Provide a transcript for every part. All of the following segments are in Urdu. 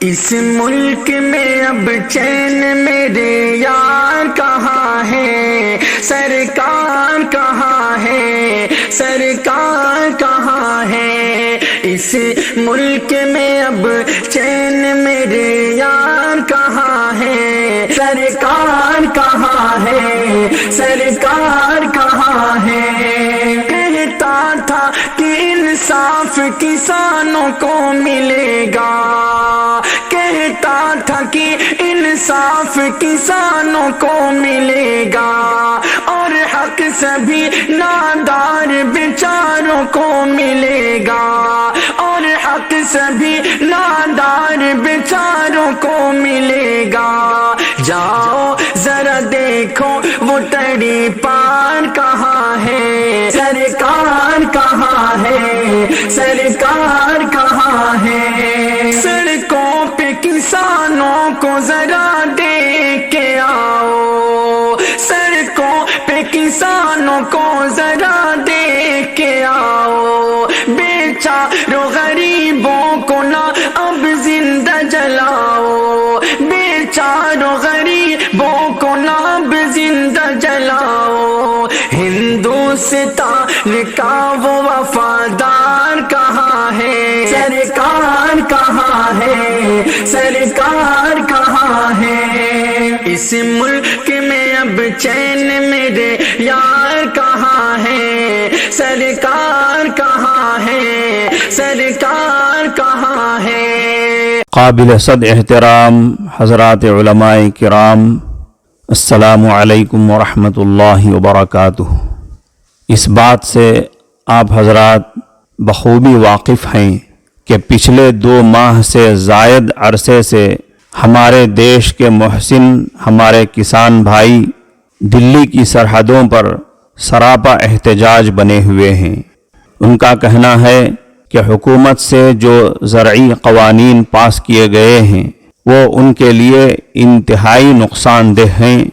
اس ملک میں اب چین میرے یار کہاں ہے، سرکار کہاں ہے، سرکار کہاں ہے۔ اس ملک میں اب چین میرے یار کہاں ہے، سرکار کہاں ہے، سرکار کہاں ہے۔ کہتا تھا کہ انصاف کسانوں کو ملے گا، کہتا تھا کہ انصاف کسانوں کو ملے گا، اور حق سبھی نادار بیچاروں کو ملے گا، اور حق سبھی نادار بیچاروں کو ملے گا۔ جاؤ ذرا دیکھو وہ تڑی پار کہاں ہے، سرکار کہاں ہے، سرکار کہاں ہے۔ سڑکوں پہ کسانوں کو ذرا دیکھ کے آؤ، سڑکوں پہ کسانوں کو ذرا دیکھ کے آؤ۔ بیچاروں غریبوں کو نہ اب زندہ جلاؤ، بیچاروں غریبوں کو نہ اب زندہ جلاؤ۔ ہندوستان کا وہ وفادار کہاں ہے، سرکار کہاں ہے، سرکار کہاں ہے۔ اس ملک میں اب چین میرے یار کہاں ہے، سرکار کہاں ہے، سرکار کہاں ہے۔ قابل صد احترام حضرات علماء کرام، السلام علیکم ورحمۃ اللہ وبرکاتہ۔ اس بات سے آپ حضرات بخوبی واقف ہیں کہ پچھلے 2 ماہ سے زائد عرصے سے ہمارے دیش کے محسن ہمارے کسان بھائی دلی کی سرحدوں پر سراپا احتجاج بنے ہوئے ہیں۔ ان کا کہنا ہے کہ حکومت سے جو زرعی قوانین پاس کیے گئے ہیں وہ ان کے لیے انتہائی نقصان دہ ہیں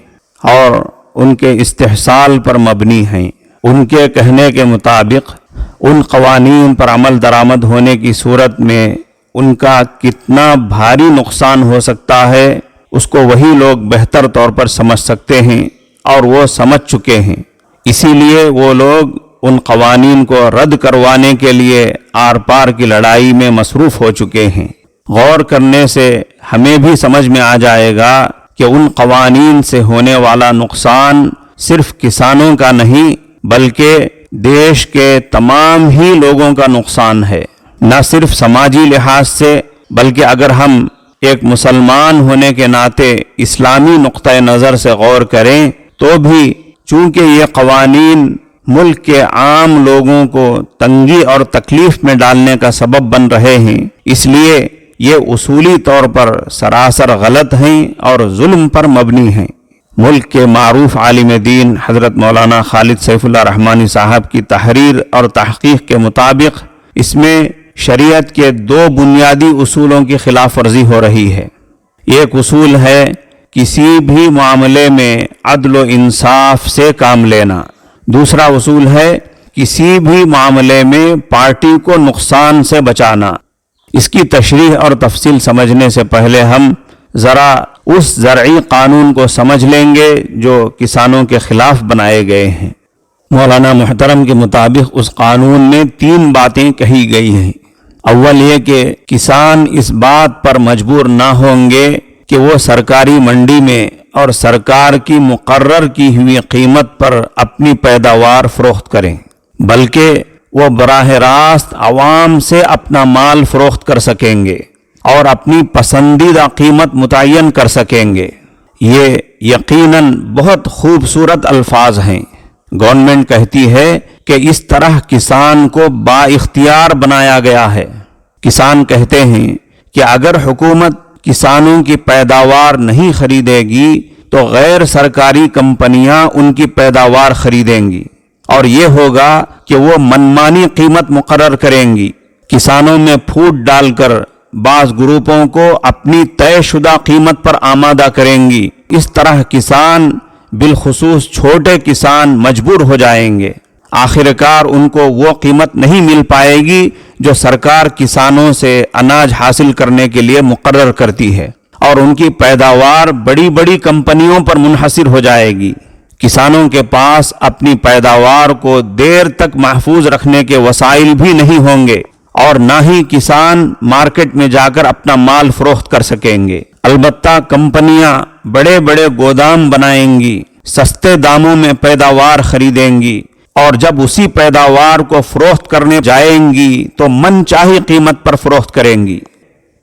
اور ان کے استحصال پر مبنی ہیں۔ ان کے کہنے کے مطابق ان قوانین پر عمل درآمد ہونے کی صورت میں ان کا کتنا بھاری نقصان ہو سکتا ہے اس کو وہی لوگ بہتر طور پر سمجھ سکتے ہیں اور وہ سمجھ چکے ہیں۔ اسی لیے وہ لوگ ان قوانین کو رد کروانے کے لیے آر پار کی لڑائی میں مصروف ہو چکے ہیں۔ غور کرنے سے ہمیں بھی سمجھ میں آ جائے گا کہ ان قوانین سے ہونے والا نقصان صرف کسانوں کا نہیں بلکہ دیش کے تمام ہی لوگوں کا نقصان ہے، نہ صرف سماجی لحاظ سے بلکہ اگر ہم ایک مسلمان ہونے کے ناطے اسلامی نقطۂ نظر سے غور کریں تو بھی چونکہ یہ قوانین ملک کے عام لوگوں کو تنگی اور تکلیف میں ڈالنے کا سبب بن رہے ہیں، اس لیے یہ اصولی طور پر سراسر غلط ہیں اور ظلم پر مبنی ہیں۔ ملک کے معروف عالم دین حضرت مولانا خالد سیف اللہ رحمانی صاحب کی تحریر اور تحقیق کے مطابق اس میں شریعت کے 2 بنیادی اصولوں کی خلاف ورزی ہو رہی ہے۔ ایک اصول ہے کسی بھی معاملے میں عدل و انصاف سے کام لینا، دوسرا اصول ہے کسی بھی معاملے میں پارٹی کو نقصان سے بچانا۔ اس کی تشریح اور تفصیل سمجھنے سے پہلے ہم ذرا اس زرعی قانون کو سمجھ لیں گے جو کسانوں کے خلاف بنائے گئے ہیں۔ مولانا محترم کے مطابق اس قانون میں 3 باتیں کہی گئی ہیں۔ اول یہ کہ کسان اس بات پر مجبور نہ ہوں گے کہ وہ سرکاری منڈی میں اور سرکار کی مقرر کی ہوئی قیمت پر اپنی پیداوار فروخت کریں، بلکہ وہ براہ راست عوام سے اپنا مال فروخت کر سکیں گے اور اپنی پسندیدہ قیمت متعین کر سکیں گے۔ یہ یقیناً بہت خوبصورت الفاظ ہیں۔ گورنمنٹ کہتی ہے کہ اس طرح کسان کو با اختیار بنایا گیا ہے۔ کسان کہتے ہیں کہ اگر حکومت کسانوں کی پیداوار نہیں خریدے گی تو غیر سرکاری کمپنیاں ان کی پیداوار خریدیں گی، اور یہ ہوگا کہ وہ منمانی قیمت مقرر کریں گی، کسانوں میں پھوٹ ڈال کر بعض گروپوں کو اپنی طے شدہ قیمت پر آمادہ کریں گی۔ اس طرح کسان بالخصوص چھوٹے کسان مجبور ہو جائیں گے، آخر کار ان کو وہ قیمت نہیں مل پائے گی جو سرکار کسانوں سے اناج حاصل کرنے کے لیے مقرر کرتی ہے، اور ان کی پیداوار بڑی بڑی کمپنیوں پر منحصر ہو جائے گی۔ کسانوں کے پاس اپنی پیداوار کو دیر تک محفوظ رکھنے کے وسائل بھی نہیں ہوں گے، اور نہ ہی کسان مارکیٹ میں جا کر اپنا مال فروخت کر سکیں گے۔ البتہ کمپنیاں بڑے بڑے گودام بنائیں گی، سستے داموں میں پیداوار خریدیں گی، اور جب اسی پیداوار کو فروخت کرنے جائیں گی تو من چاہی قیمت پر فروخت کریں گی۔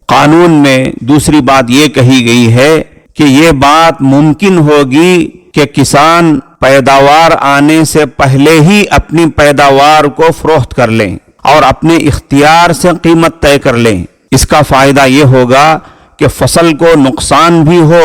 قانون میں دوسری بات یہ کہی گئی ہے کہ یہ بات ممکن ہوگی کہ کسان پیداوار آنے سے پہلے ہی اپنی پیداوار کو فروخت کر لیں اور اپنے اختیار سے قیمت طے کر لیں۔ اس کا فائدہ یہ ہوگا کہ فصل کو نقصان بھی ہو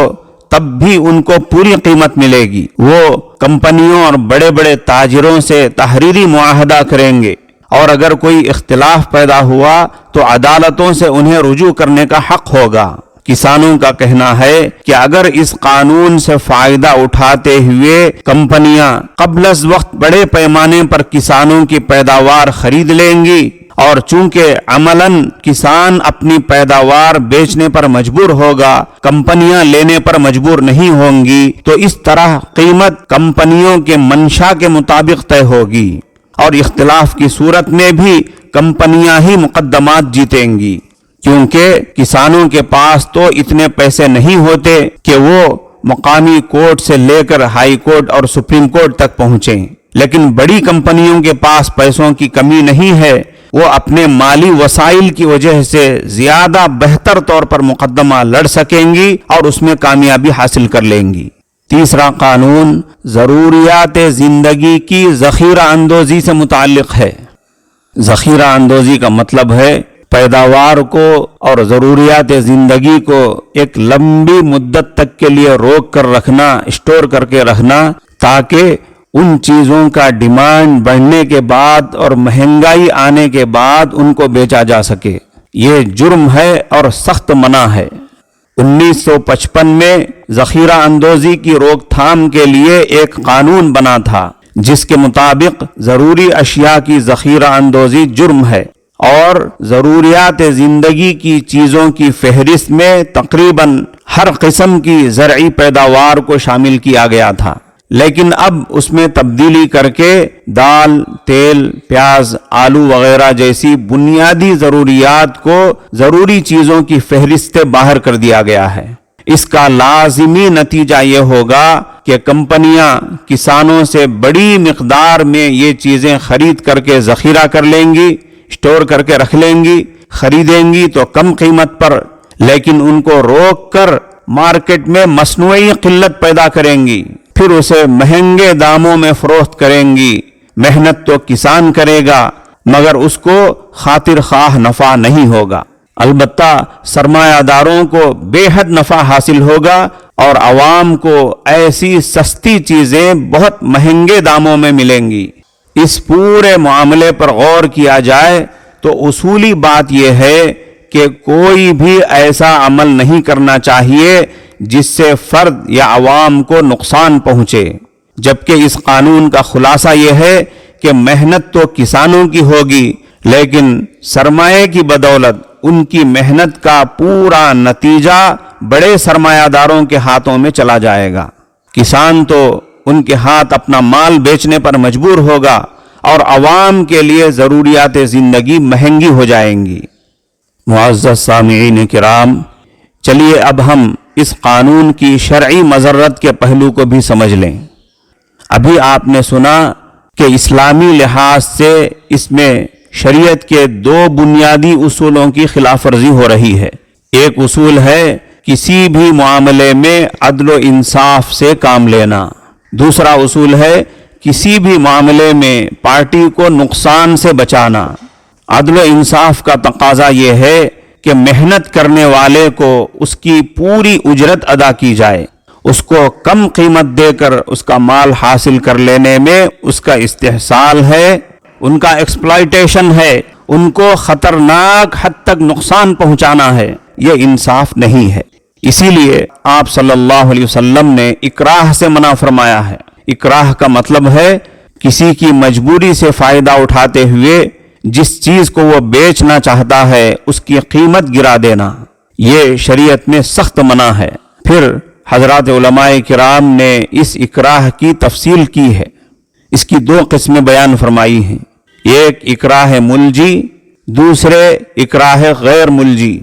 تب بھی ان کو پوری قیمت ملے گی۔ وہ کمپنیوں اور بڑے بڑے تاجروں سے تحریری معاہدہ کریں گے، اور اگر کوئی اختلاف پیدا ہوا تو عدالتوں سے انہیں رجوع کرنے کا حق ہوگا۔ کسانوں کا کہنا ہے کہ اگر اس قانون سے فائدہ اٹھاتے ہوئے کمپنیاں قبل از وقت بڑے پیمانے پر کسانوں کی پیداوار خرید لیں گی، اور چونکہ عملاً کسان اپنی پیداوار بیچنے پر مجبور ہوگا، کمپنیاں لینے پر مجبور نہیں ہوں گی، تو اس طرح قیمت کمپنیوں کے منشا کے مطابق طے ہوگی، اور اختلاف کی صورت میں بھی کمپنیاں ہی مقدمات جیتیں گی، کیونکہ کسانوں کے پاس تو اتنے پیسے نہیں ہوتے کہ وہ مقامی کورٹ سے لے کر ہائی کورٹ اور سپریم کورٹ تک پہنچیں۔ لیکن بڑی کمپنیوں کے پاس پیسوں کی کمی نہیں ہے، وہ اپنے مالی وسائل کی وجہ سے زیادہ بہتر طور پر مقدمہ لڑ سکیں گی اور اس میں کامیابی حاصل کر لیں گی۔ تیسرا قانون ضروریات زندگی کی ذخیرہ اندوزی سے متعلق ہے۔ ذخیرہ اندوزی کا مطلب ہے پیداوار کو اور ضروریات زندگی کو ایک لمبی مدت تک کے لیے روک کر رکھنا، اسٹور کر کے رکھنا، تاکہ ان چیزوں کا ڈیمانڈ بڑھنے کے بعد اور مہنگائی آنے کے بعد ان کو بیچا جا سکے۔ یہ جرم ہے اور سخت منع ہے۔ 1955 میں ذخیرہ اندوزی کی روک تھام کے لیے ایک قانون بنا تھا، جس کے مطابق ضروری اشیاء کی ذخیرہ اندوزی جرم ہے، اور ضروریات زندگی کی چیزوں کی فہرست میں تقریباً ہر قسم کی زرعی پیداوار کو شامل کیا گیا تھا۔ لیکن اب اس میں تبدیلی کر کے دال، تیل، پیاز، آلو وغیرہ جیسی بنیادی ضروریات کو ضروری چیزوں کی فہرست سے باہر کر دیا گیا ہے۔ اس کا لازمی نتیجہ یہ ہوگا کہ کمپنیاں کسانوں سے بڑی مقدار میں یہ چیزیں خرید کر کے ذخیرہ کر لیں گی، اسٹور کر کے رکھ لیں گی، خریدیں گی تو کم قیمت پر، لیکن ان کو روک کر مارکیٹ میں مصنوعی قلت پیدا کریں گی، پھر اسے مہنگے داموں میں فروخت کریں گی۔ محنت تو کسان کرے گا، مگر اس کو خاطر خواہ نفع نہیں ہوگا۔ البتہ سرمایہ داروں کو بے حد نفع حاصل ہوگا، اور عوام کو ایسی سستی چیزیں بہت مہنگے داموں میں ملیں گی۔ اس پورے معاملے پر غور کیا جائے تو اصولی بات یہ ہے کہ کوئی بھی ایسا عمل نہیں کرنا چاہیے جس سے فرد یا عوام کو نقصان پہنچے، جبکہ اس قانون کا خلاصہ یہ ہے کہ محنت تو کسانوں کی ہوگی، لیکن سرمایہ کی بدولت ان کی محنت کا پورا نتیجہ بڑے سرمایہ داروں کے ہاتھوں میں چلا جائے گا۔ کسان تو ان کے ہاتھ اپنا مال بیچنے پر مجبور ہوگا، اور عوام کے لیے ضروریات زندگی مہنگی ہو جائیں گی۔ معزز سامعین کرام، چلیے اب ہم اس قانون کی شرعی مضرت کے پہلو کو بھی سمجھ لیں۔ ابھی آپ نے سنا کہ اسلامی لحاظ سے اس میں شریعت کے دو بنیادی اصولوں کی خلاف ورزی ہو رہی ہے۔ ایک اصول ہے کسی بھی معاملے میں عدل و انصاف سے کام لینا، دوسرا اصول ہے کسی بھی معاملے میں پارٹی کو نقصان سے بچانا۔ عدل و انصاف کا تقاضا یہ ہے کہ محنت کرنے والے کو اس کی پوری اجرت ادا کی جائے، اس کو کم قیمت دے کر اس کا مال حاصل کر لینے میں اس کا استحصال ہے، ان کا ایکسپلائٹیشن ہے، ان کو خطرناک حد تک نقصان پہنچانا ہے۔ یہ انصاف نہیں ہے۔ اسی لیے آپ صلی اللہ علیہ وسلم نے اکراہ سے منع فرمایا ہے۔ اکراہ کا مطلب ہے کسی کی مجبوری سے فائدہ اٹھاتے ہوئے جس چیز کو وہ بیچنا چاہتا ہے اس کی قیمت گرا دینا، یہ شریعت میں سخت منع ہے۔ پھر حضرات علماء کرام نے اس اکراہ کی تفصیل کی ہے، اس کی دو قسمیں بیان فرمائی ہیں، ایک اکراہ ملجی، دوسرے اکراہ غیر ملجی۔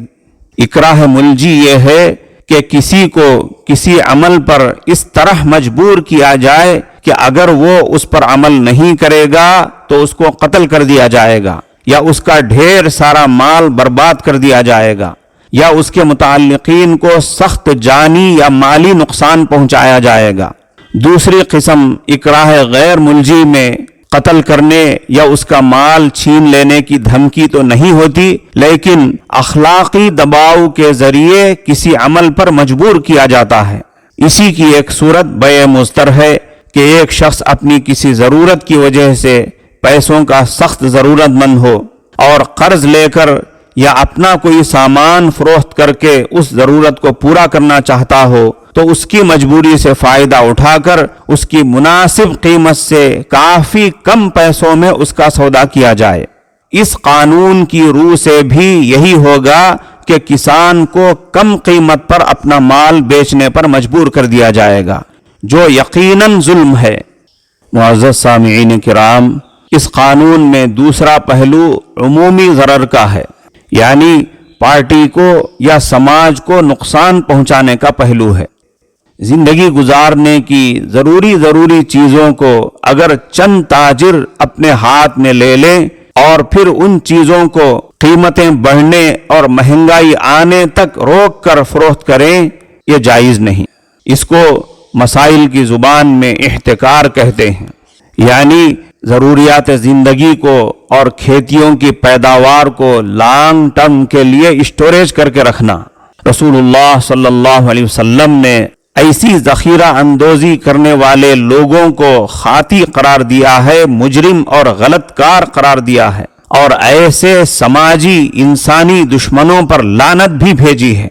اکراہ ملجی یہ ہے کہ کسی کو کسی عمل پر اس طرح مجبور کیا جائے کہ اگر وہ اس پر عمل نہیں کرے گا تو اس کو قتل کر دیا جائے گا، یا اس کا ڈھیر سارا مال برباد کر دیا جائے گا، یا اس کے متعلقین کو سخت جانی یا مالی نقصان پہنچایا جائے گا۔ دوسری قسم اکراہ غیر ملجی میں قتل کرنے یا اس کا مال چھین لینے کی دھمکی تو نہیں ہوتی، لیکن اخلاقی دباؤ کے ذریعے کسی عمل پر مجبور کیا جاتا ہے۔ اسی کی ایک صورت بیع مضطر ہے کہ ایک شخص اپنی کسی ضرورت کی وجہ سے پیسوں کا سخت ضرورت مند ہو اور قرض لے کر یا اپنا کوئی سامان فروخت کر کے اس ضرورت کو پورا کرنا چاہتا ہو، تو اس کی مجبوری سے فائدہ اٹھا کر اس کی مناسب قیمت سے کافی کم پیسوں میں اس کا سودا کیا جائے۔ اس قانون کی روح سے بھی یہی ہوگا کہ کسان کو کم قیمت پر اپنا مال بیچنے پر مجبور کر دیا جائے گا، جو یقیناً ظلم ہے۔ معزز سامعین کرام، اس قانون میں دوسرا پہلو عمومی ضرر کا ہے، یعنی پارٹی کو یا سماج کو نقصان پہنچانے کا پہلو ہے۔ زندگی گزارنے کی ضروری چیزوں کو اگر چند تاجر اپنے ہاتھ میں لے لیں اور پھر ان چیزوں کو قیمتیں بڑھنے اور مہنگائی آنے تک روک کر فروخت کریں، یہ جائز نہیں۔ اس کو مسائل کی زبان میں احتکار کہتے ہیں، یعنی ضروریات زندگی کو اور کھیتیوں کی پیداوار کو لانگ ٹرم کے لیے اسٹوریج کر کے رکھنا۔ رسول اللہ صلی اللہ علیہ وسلم نے ایسی ذخیرہ اندوزی کرنے والے لوگوں کو خاطی قرار دیا ہے، مجرم اور غلط کار قرار دیا ہے، اور ایسے سماجی انسانی دشمنوں پر لعنت بھی بھیجی ہے۔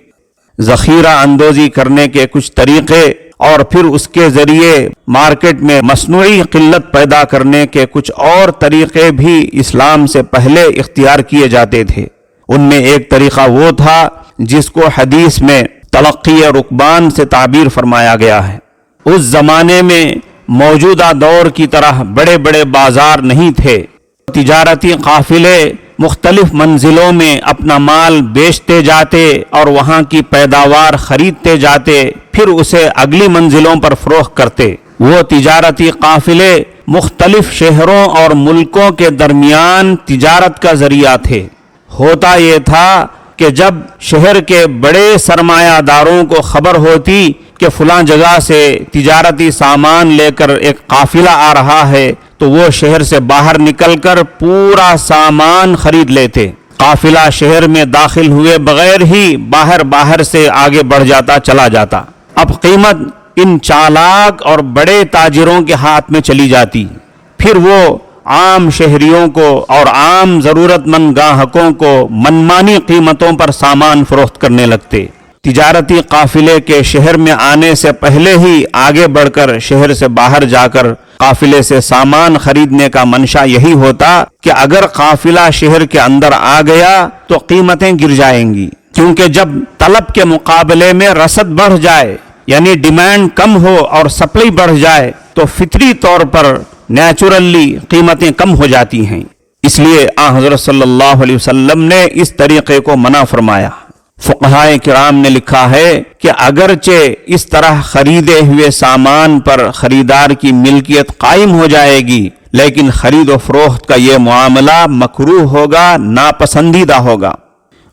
ذخیرہ اندوزی کرنے کے کچھ طریقے اور پھر اس کے ذریعے مارکیٹ میں مصنوعی قلت پیدا کرنے کے کچھ اور طریقے بھی اسلام سے پہلے اختیار کیے جاتے تھے۔ ان میں ایک طریقہ وہ تھا جس کو حدیث میں تلقی رکبان سے تعبیر فرمایا گیا ہے۔ اس زمانے میں موجودہ دور کی طرح بڑے بڑے بازار نہیں تھے، تجارتی قافلے مختلف منزلوں میں اپنا مال بیچتے جاتے اور وہاں کی پیداوار خریدتے جاتے، پھر اسے اگلی منزلوں پر فروخت کرتے۔ وہ تجارتی قافلے مختلف شہروں اور ملکوں کے درمیان تجارت کا ذریعہ تھے۔ ہوتا یہ تھا کہ جب شہر کے بڑے سرمایہ داروں کو خبر ہوتی کہ فلاں جگہ سے تجارتی سامان لے کر ایک قافلہ آ رہا ہے، تو وہ شہر سے باہر نکل کر پورا سامان خرید لیتے۔ قافلہ شہر میں داخل ہوئے بغیر ہی باہر سے آگے بڑھ جاتا، چلا جاتا۔ اب قیمت ان چالاک اور بڑے تاجروں کے ہاتھ میں چلی جاتی، پھر وہ عام شہریوں کو اور عام ضرورت مند گاہکوں کو منمانی قیمتوں پر سامان فروخت کرنے لگتے۔ تجارتی قافلے کے شہر میں آنے سے پہلے ہی آگے بڑھ کر شہر سے باہر جا کر قافلے سے سامان خریدنے کا منشا یہی ہوتا کہ اگر قافلہ شہر کے اندر آ گیا تو قیمتیں گر جائیں گی، کیونکہ جب طلب کے مقابلے میں رسد بڑھ جائے، یعنی ڈیمانڈ کم ہو اور سپلائی بڑھ جائے، تو فطری طور پر نیچرلی قیمتیں کم ہو جاتی ہیں۔ اس لیے حضرت صلی اللہ علیہ وسلم نے اس طریقے کو منع فرمایا۔ فقہائے کرام نے لکھا ہے کہ اگرچہ اس طرح خریدے ہوئے سامان پر خریدار کی ملکیت قائم ہو جائے گی، لیکن خرید و فروخت کا یہ معاملہ مکروہ ہوگا، ناپسندیدہ ہوگا۔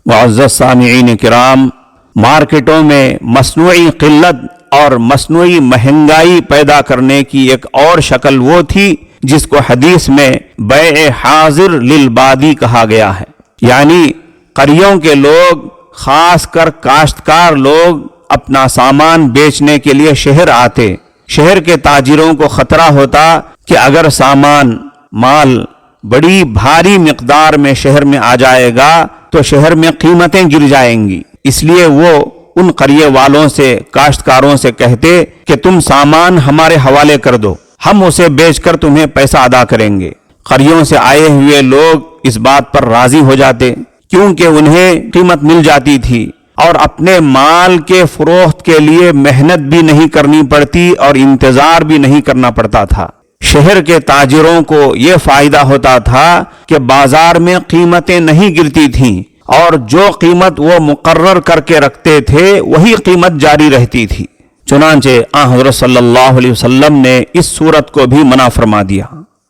معزز سامعین کرام، مارکیٹوں میں مصنوعی قلت اور مصنوعی مہنگائی پیدا کرنے کی ایک اور شکل وہ تھی جس کو حدیث میں بیع حاضر للبادی کہا گیا ہے، یعنی قریوں کے لوگ، خاص کر کاشتکار لوگ اپنا سامان بیچنے کے لیے شہر آتے۔ شہر کے تاجروں کو خطرہ ہوتا کہ اگر سامان، مال بڑی بھاری مقدار میں شہر میں آ جائے گا تو شہر میں قیمتیں گر جائیں گی، اس لیے وہ ان قریے والوں سے، کاشتکاروں سے کہتے کہ تم سامان ہمارے حوالے کر دو، ہم اسے بیچ کر تمہیں پیسہ ادا کریں گے۔ قریوں سے آئے ہوئے لوگ اس بات پر راضی ہو جاتے کیونکہ انہیں قیمت مل جاتی تھی اور اپنے مال کے فروخت کے لیے محنت بھی نہیں کرنی پڑتی اور انتظار بھی نہیں کرنا پڑتا تھا۔ شہر کے تاجروں کو یہ فائدہ ہوتا تھا کہ بازار میں قیمتیں نہیں گرتی تھیں اور جو قیمت وہ مقرر کر کے رکھتے تھے وہی قیمت جاری رہتی تھی۔ چنانچہ آن حضرت صلی اللہ علیہ وسلم نے اس صورت کو بھی منع فرما دیا۔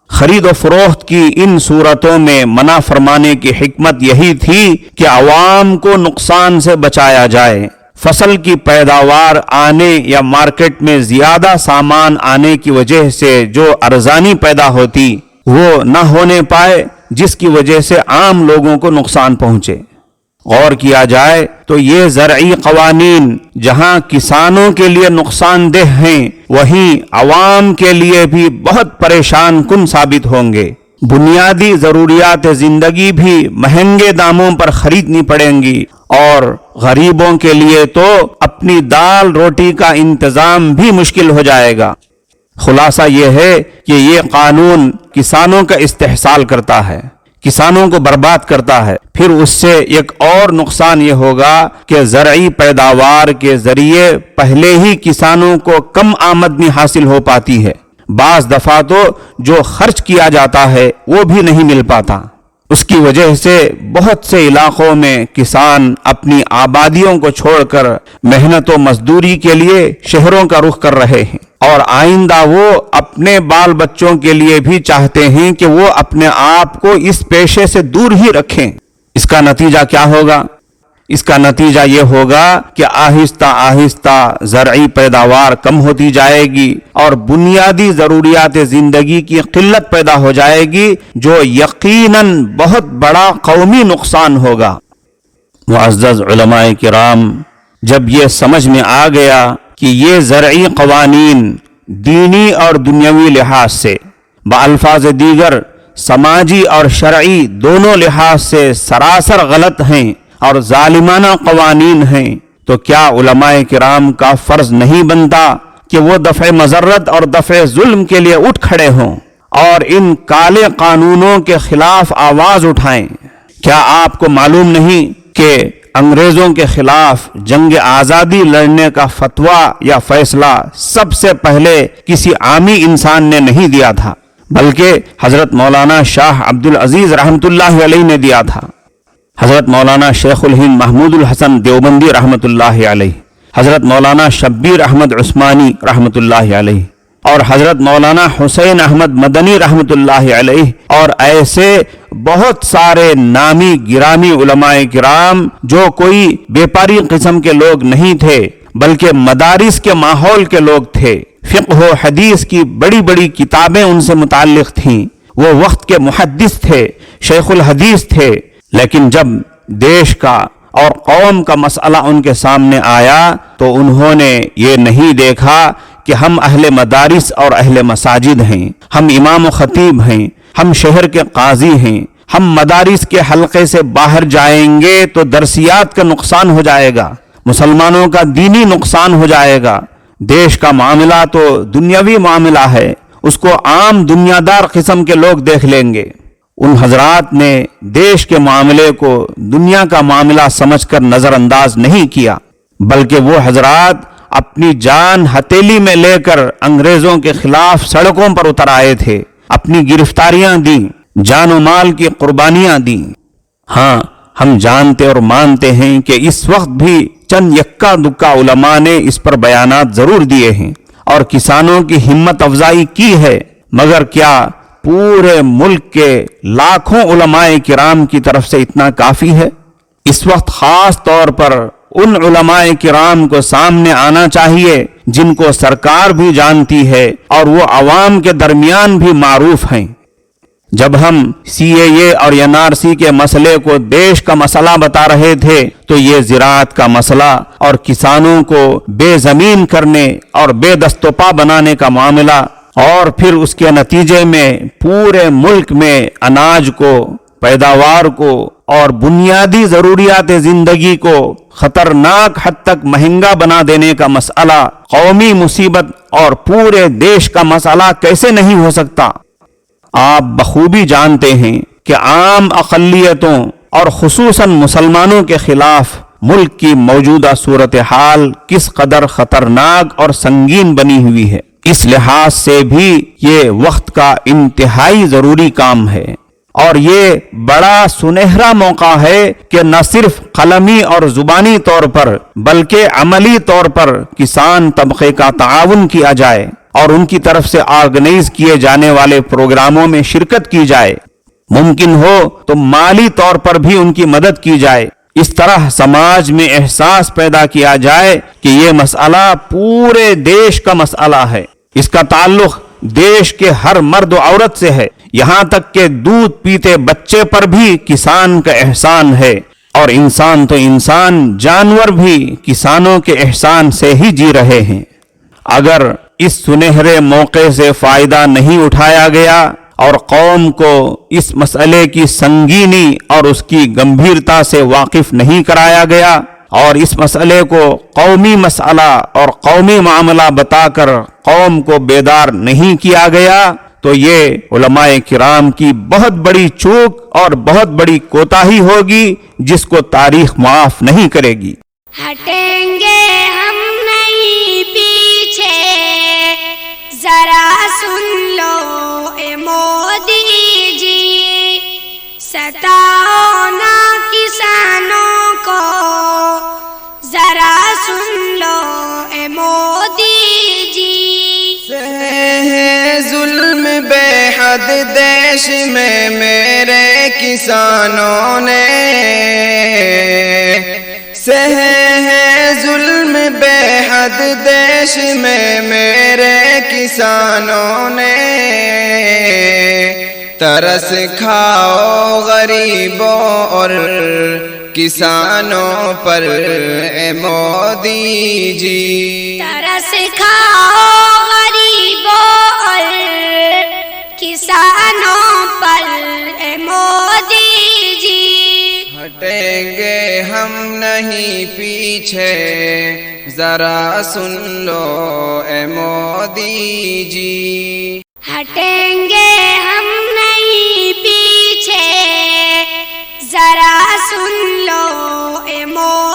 خرید و فروخت کی ان صورتوں میں منع فرمانے کی حکمت یہی تھی کہ عوام کو نقصان سے بچایا جائے۔ فصل کی پیداوار آنے یا مارکیٹ میں زیادہ سامان آنے کی وجہ سے جو ارزانی پیدا ہوتی وہ نہ ہونے پائے، جس کی وجہ سے عام لوگوں کو نقصان پہنچے۔ غور کیا جائے تو یہ زرعی قوانین جہاں کسانوں کے لیے نقصان دہ ہیں وہیں عوام کے لیے بھی بہت پریشان کن ثابت ہوں گے۔ بنیادی ضروریات زندگی بھی مہنگے داموں پر خریدنی پڑیں گی اور غریبوں کے لیے تو اپنی دال روٹی کا انتظام بھی مشکل ہو جائے گا۔ خلاصہ یہ ہے کہ یہ قانون کسانوں کا استحصال کرتا ہے، کسانوں کو برباد کرتا ہے۔ پھر اس سے ایک اور نقصان یہ ہوگا کہ زرعی پیداوار کے ذریعے پہلے ہی کسانوں کو کم آمدنی حاصل ہو پاتی ہے، بعض دفعہ تو جو خرچ کیا جاتا ہے وہ بھی نہیں مل پاتا۔ اس کی وجہ سے بہت سے علاقوں میں کسان اپنی آبادیوں کو چھوڑ کر محنت و مزدوری کے لیے شہروں کا رخ کر رہے ہیں، اور آئندہ وہ اپنے بال بچوں کے لیے بھی چاہتے ہیں کہ وہ اپنے آپ کو اس پیشے سے دور ہی رکھیں۔ اس کا نتیجہ کیا ہوگا؟ اس کا نتیجہ یہ ہوگا کہ آہستہ آہستہ زرعی پیداوار کم ہوتی جائے گی اور بنیادی ضروریات زندگی کی قلت پیدا ہو جائے گی، جو یقیناً بہت بڑا قومی نقصان ہوگا۔ معزز علماء کرام، جب یہ سمجھ میں آ گیا کہ یہ زرعی قوانین دینی اور دنیاوی لحاظ سے، بالفاظ دیگر سماجی اور شرعی دونوں لحاظ سے سراسر غلط ہیں اور ظالمانہ قوانین ہیں، تو کیا علماء کرام کا فرض نہیں بنتا کہ وہ دفع مضرت اور دفع ظلم کے لیے اٹھ کھڑے ہوں اور ان کالے قانونوں کے خلاف آواز اٹھائیں؟ کیا آپ کو معلوم نہیں کہ انگریزوں کے خلاف جنگ آزادی لڑنے کا فتویٰ یا فیصلہ سب سے پہلے کسی عامی انسان نے نہیں دیا تھا، بلکہ حضرت مولانا شاہ عبد العزیز رحمۃ اللہ علیہ نے دیا تھا؟ حضرت مولانا شیخ الہند محمود الحسن دیوبندی رحمۃ اللہ علیہ، حضرت مولانا شبیر احمد عثمانی رحمۃ اللہ علیہ، اور حضرت مولانا حسین احمد مدنی رحمۃ اللہ علیہ، اور ایسے بہت سارے نامی گرامی علماء کرام جو کوئی بیپاری قسم کے لوگ نہیں تھے بلکہ مدارس کے ماحول کے لوگ تھے، فقہ و حدیث کی بڑی بڑی کتابیں ان سے متعلق تھیں، وہ وقت کے محدث تھے، شیخ الحدیث تھے، لیکن جب دیش کا اور قوم کا مسئلہ ان کے سامنے آیا تو انہوں نے یہ نہیں دیکھا کہ ہم اہل مدارس اور اہل مساجد ہیں، ہم امام و خطیب ہیں، ہم شہر کے قاضی ہیں، ہم مدارس کے حلقے سے باہر جائیں گے تو درسیات کا نقصان ہو جائے گا، مسلمانوں کا دینی نقصان ہو جائے گا۔ دیش کا معاملہ تو دنیاوی معاملہ ہے، اس کو عام دنیا دار قسم کے لوگ دیکھ لیں گے۔ ان حضرات نے دیش کے معاملے کو دنیا کا معاملہ سمجھ کر نظر انداز نہیں کیا، بلکہ وہ حضرات اپنی جان ہتھیلی میں لے کر انگریزوں کے خلاف سڑکوں پر اتر آئے تھے، اپنی گرفتاریاں دیں، جان و مال کی قربانیاں دیں۔ ہاں، ہم جانتے اور مانتے ہیں کہ اس وقت بھی چند یکا دکا علماء نے اس پر بیانات ضرور دیے ہیں اور کسانوں کی ہمت افزائی کی ہے، مگر کیا پورے ملک کے لاکھوں علماء کرام کی طرف سے اتنا کافی ہے؟ اس وقت خاص طور پر ان علماء کرام کو سامنے آنا چاہیے جن کو سرکار بھی جانتی ہے اور وہ عوام کے درمیان بھی معروف ہیں۔ جب ہم CAA اور NRC کے مسئلے کو دیش کا مسئلہ بتا رہے تھے تو یہ زراعت کا مسئلہ اور کسانوں کو بے زمین کرنے اور بے دست و پا بنانے کا معاملہ، اور پھر اس کے نتیجے میں پورے ملک میں اناج کو، پیداوار کو اور بنیادی ضروریات زندگی کو خطرناک حد تک مہنگا بنا دینے کا مسئلہ قومی مصیبت اور پورے دیش کا مسئلہ کیسے نہیں ہو سکتا؟ آپ بخوبی جانتے ہیں کہ عام اقلیتوں اور خصوصاً مسلمانوں کے خلاف ملک کی موجودہ صورتحال کس قدر خطرناک اور سنگین بنی ہوئی ہے۔ اس لحاظ سے بھی یہ وقت کا انتہائی ضروری کام ہے، اور یہ بڑا سنہرا موقع ہے کہ نہ صرف قلمی اور زبانی طور پر بلکہ عملی طور پر کسان طبقے کا تعاون کیا جائے اور ان کی طرف سے آرگنائز کیے جانے والے پروگراموں میں شرکت کی جائے، ممکن ہو تو مالی طور پر بھی ان کی مدد کی جائے۔ اس طرح سماج میں احساس پیدا کیا جائے کہ یہ مسئلہ پورے دیش کا مسئلہ ہے، اس کا تعلق دیش کے ہر مرد و عورت سے ہے، یہاں تک کہ دودھ پیتے بچے پر بھی کسان کا احسان ہے، اور انسان تو انسان، جانور بھی کسانوں کے احسان سے ہی جی رہے ہیں۔ اگر اس سنہرے موقع سے فائدہ نہیں اٹھایا گیا اور قوم کو اس مسئلے کی سنگینی اور اس کی گمبھیرتا سے واقف نہیں کرایا گیا اور اس مسئلے کو قومی مسئلہ اور قومی معاملہ بتا کر قوم کو بیدار نہیں کیا گیا تو یہ علماء کرام کی بہت بڑی چوک اور بہت بڑی کوتاہی ہوگی جس کو تاریخ معاف نہیں کرے گی۔ ہٹیں گے ہم نہیں پیچھے، ذرا سن لو اے مودی جی، ستاؤ نہ کسانوں کو، ذرا سن لو اے مودی جی۔ ہے ظلم بے حد دیش میں میرے کسانوں نے، ہے ظلم بے حد دیش میں میرے کسانوں نے، ترس کھاؤ غریبوں اور کسانوں پر اے مودی جی، ترس کھاؤ غریبوں اور کسانوں پر اے مودی جی۔ ہٹیں گے ہم نہیں پیچھے، ذرا سن لو اے مودی جی، ہٹیں گے ہم نہیں پیچھے، ذرا سن لو اے مودی